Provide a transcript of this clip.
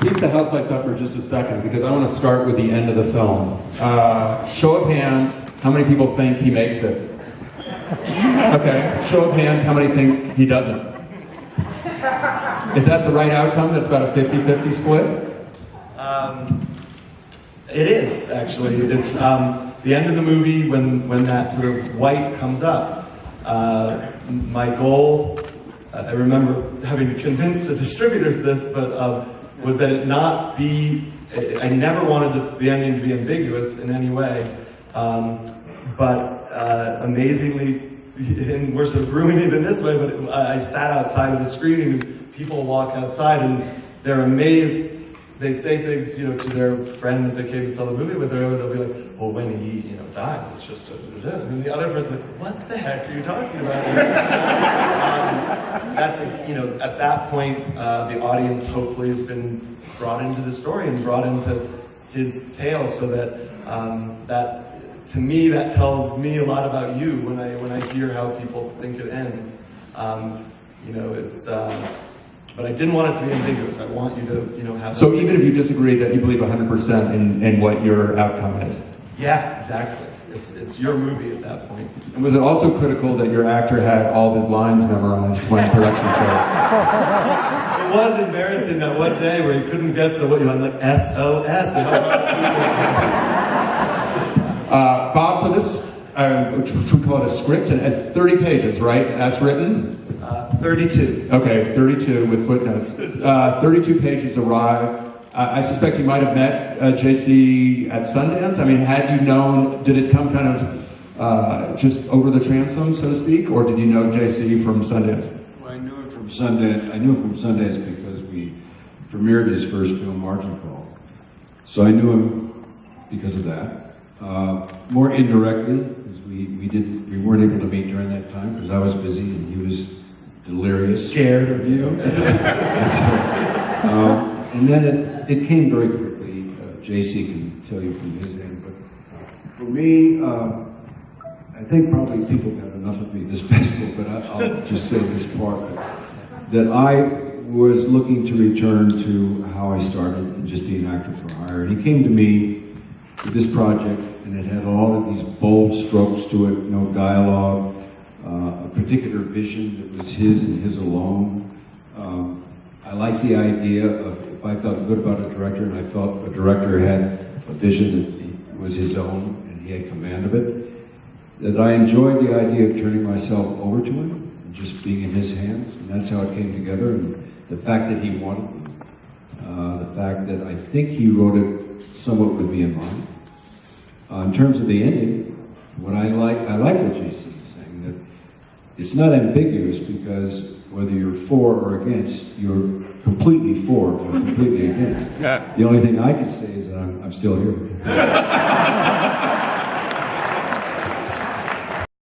Keep the house lights up for just a second, because I want to start with the end of the film. Show of hands, how many people think he makes it? Okay, show of hands, how many think he doesn't? Is that the right outcome? That's about a 50-50 split? It is, actually. It's the end of the movie when that sort of white comes up. My goal, I remember having to convince the distributors this, but was that it not be, I never wanted the ending to be ambiguous in any way, but amazingly, and we're sort of ruining it in this way, but I sat outside of the screening and people walk outside and they're amazed. They say things, to their friend that they came and saw the movie with, they'll be like, well, when he, dies, it's just, and then the other person's like, what the heck are you talking about? That's, at that point, the audience hopefully has been brought into the story and brought into his tale, so that, to me, that tells me a lot about you when I hear how people think it ends. But I didn't want it to be ambiguous. I want you to, have. So even if you disagree, that you believe 100% in what your outcome is? Yeah, exactly. It's your movie at that point. And was it also critical that your actor had all of his lines memorized when production started? It was embarrassing that one day where he couldn't get I'm like, SOS. Bob, so this, which we call it a script, and it's 30 pages, right, as written? 32. Okay, 32 with footnotes. 32 pages arrive. I suspect you might have met JC at Sundance. I mean, had you known, did it come kind of just over the transom, so to speak, or did you know JC from Sundance? Well, I knew him from Sundance because we premiered his first film, Margin Call. So I knew him because of that. More indirectly, because we weren't able to meet during that time because I was busy and he was delirious. Scared of you. And then it came very quickly. JC can tell you from his end, but for me, I think probably people got enough of me this festival, but I'll just say this part, that I was looking to return to how I started and just being an actor for hire. And he came to me with this project, and it had all of these bold strokes to it, no dialogue, a particular vision that was his and his alone. I like the idea of, if I felt good about a director and I felt a director had a vision that was his own and he had command of it, that I enjoyed the idea of turning myself over to him and just being in his hands, and that's how it came together. And the fact that he wanted me, the fact that I think he wrote it somewhat with me in mind. In terms of the ending, what I like what JC is saying, that it's not ambiguous, because whether you're for or against, you're completely for or completely against. The only thing I can say is that I'm still here.